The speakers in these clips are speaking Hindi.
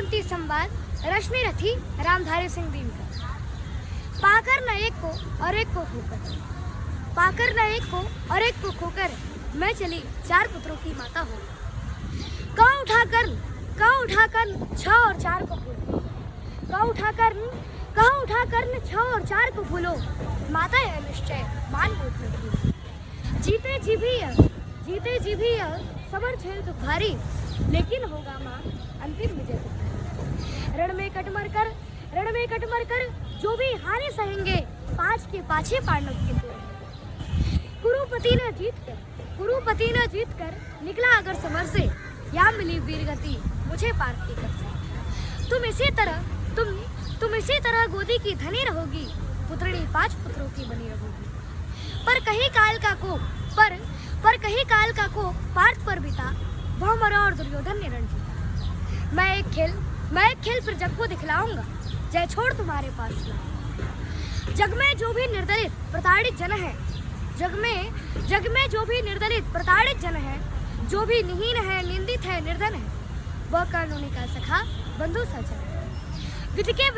कुंती संवाद रश्मि रथी रामधारी सिंह दिनकर। पाकर न एक को और एक को खोकर, पाकर न एक को और एक को खोकर, मैं चली 4 पुत्रों की माता हो। कहाँ उठाकर 6 और 4 को भूलो, कहाँ उठाकर 6 और 4 को भूलो, माता है निश्चय मान बोध न भूलो। जीते जी भी सबर झेल तो भारी, लेकिन होगा माँ अंतिम विजय। रण में कट मर कर जो भी हानि सहेंगे, 5 के पाछे पांडव के दो। कुरुपति ने जीत कर निकला अगर समर से, या मिली वीर गति मुझे पार की कर से। तुम इसी तरह गोदी की धनी रहोगी, पुत्रणी 5 पुत्रों की बनी रहोगी। पर कहीं काल का को पार्थ पर बिता, वह मरा और दुर्योधन ने रण जीता। मैं एक खेल फिर जग को दिखलाऊंगा, जय छोड़ तुम्हारे पास लाऊंगा। जग में जो भी निर्दलित प्रताड़ित जन है, जग में जो भी निर्दलित प्रताड़ित जन है, जो भी निहीन है, निंदित है, निर्धन है, वह कानूनी का सखा बंधु सजन है। विधि के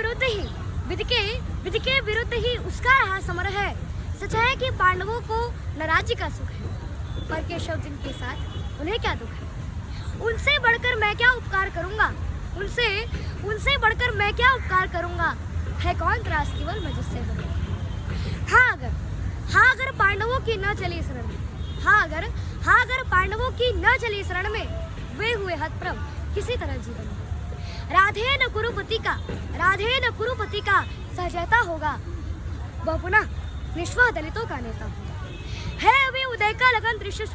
विरुद्ध ही उसका रहा समर है। सच है कि पांडवों को न राज्य का सुख है, पर केशव जिनके साथ उन्हें क्या दुख है। उनसे बढ़कर मैं क्या उपकार करूंगा, है कौन त्रास केवल मैं जिससे करूंगा। हाँ अगर पांडवों की न चली शरण में, अगर पांडवों की न चली शरण में, वे हुए हतप्रभ किसी तरह जीवन में। राधे न कुरुपति का सहजता होगा, वह पुनः निष्ठा दलितों का नेता होगा। है अभी उदय का लगन दृश्य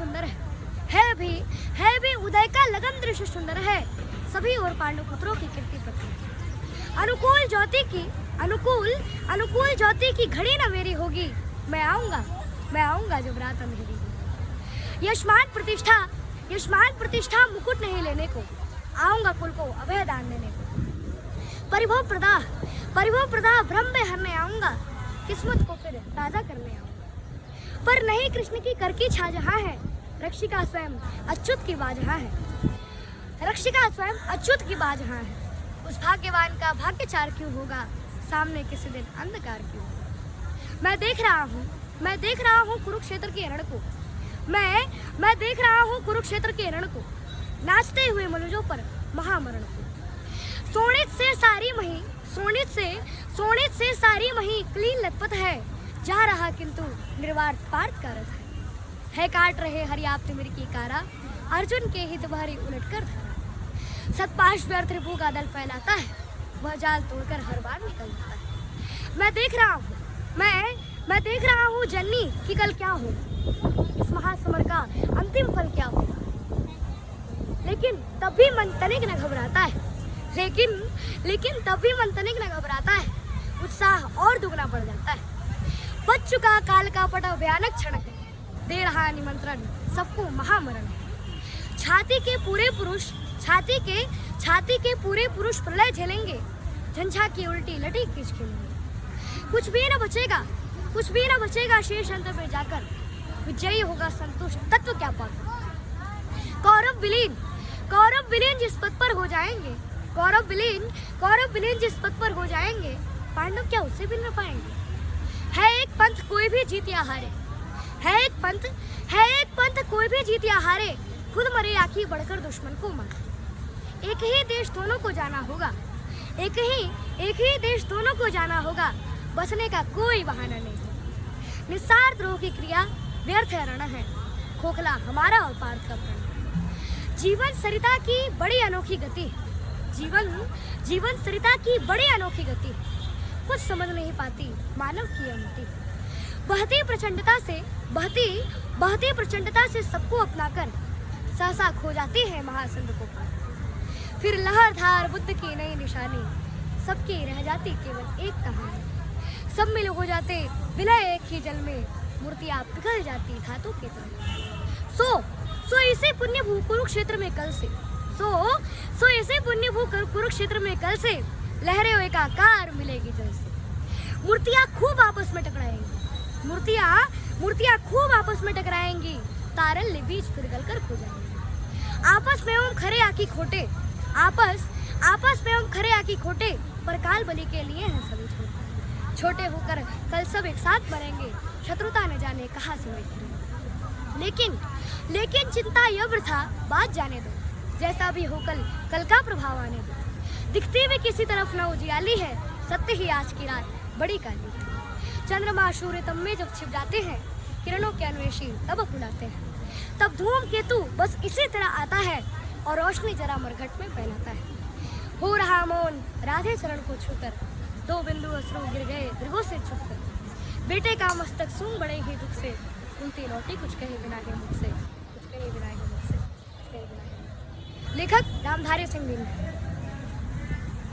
सुंदर है सभी और पांडु पुत्रों की कीर्ति प्रति। अनुकूल ज्योति की घड़ी न मेरी होगी, मैं आऊंगा जब रात अंधेरी होगी। यशमान प्रतिष्ठा मुकुट नहीं लेने को, आऊंगा कुल को अभय दान देने को। परिभव प्रदा भ्रम में हरने आऊंगा, किस्मत को फिर ताजा करने आऊंगा। पर नहीं कृष्ण की कर की छा जहाँ है, रक्षिका स्वयं अच्युत की बात जहाँ है। उस भाग्यवान का भाग्यचार क्यों होगा, सामने किसी दिन अंधकार क्यों होगा। मैं देख रहा हूँ कुरुक्षेत्र के रण को, मैं देख रहा हूँ कुरुक्षेत्र के रण को, नाचते हुए मनुजों पर महामरण को। सोनित से सारी मही क्लीन लथपथ है, जा रहा किंतु निर्वात पार्थ का रथ है। काट रहे हरियाप्त मिर की कारा, अर्जुन के हित भारी उलट कर धरा। सतपाश व्यर्थ रिपु का दल फैलाता है, वह जाल तोड़कर हर बार निकल जाता है। मैं देख रहा हूँ जननी कि कल क्या होगा, इस महासमर का अंतिम फल क्या होगा। लेकिन तब भी मन तनिक न घबराता है, उत्साह और दुगना बढ़ जाता है। बच चुका काल का पटा भयानक क्षण है, दे रहा निमंत्रण सबको महामरण है। छाती के पूरे पुरुष प्रलय झेलेंगे, झंझा की उल्टी लटी खींच खेलेंगे। कुछ भी न बचेगा शेष अंत में जाकर, विजयी होगा संतुष्ट तत्व क्या पाकर। कौरव विलीन जिस पद पर हो जाएंगे, पांडव क्या उससे भी न पाएंगे। है एक पंथ कोई भी जीत या हारे, खुद मरे आखी बढ़कर दुश्मन को मारे। एक ही देश दोनों को जाना होगा, बसने का कोई बहाना नहीं। निस्सार द्रोह की क्रिया व्यर्थ रण है, खोखला हमारा और पार्थ का प्रण। जीवन सरिता की बड़ी अनोखी गति, कुछ समझ नहीं पाती मानव की अमति। बहती प्रचंडता से सबको अपनाकर, सहसा खो जाती है महासंध को पार। फिर लहरधार बुद्ध की नई निशानी, सबकी रह जाती केवल एक कहानी। सब मिल हो जाते विलय एक ही जल में, मूर्तियां पिघल जाती धातु के तल। सो इसे पुण्य भू कुरुक्षेत्र में कल से लहरें एकाकार मिलेगी जल से। मूर्तियां खूब आपस में टकराएंगी, तारल्य बीच फिर गलकर खो जाएंगे। आपस में ओम खरे आखी खोटे, आपस में हम खरे आकी खोटे, पर काल बलि के लिए हैं सभी छोटे। छोटे होकर कल सब एक साथ मरेंगे, शत्रुता न जाने कहाँ से मिलेंगे। लेकिन चिंता ये वृथा, बात जाने दो, जैसा भी हो कल का प्रभाव आने दो। दिखती भी किसी तरफ न उजियाली है, सत्य ही आज की रात बड़ी काली है। चंद्रमा सूर्य तम में जब छिप जाते हैं, किरणों के अन्वेषी तब अपनाते हैं। तब धूमकेतु बस इसी तरह आता है और रोशनी जरा मरघट में फैलाता है। हो रहा मौन राधे चरण को छूकर, 2 बिंदु अश्रु गिर गए दृगों से छुपकर। बेटे का मस्तक सूंघ बड़े ही दुख से, कुंती लौटी कुछ कहे बिना है मुझसे, कुछ कहे बिना है मुझसे, कुछ कहे बिना है मुझसे। लेखक रामधारी सिंह दिनकर।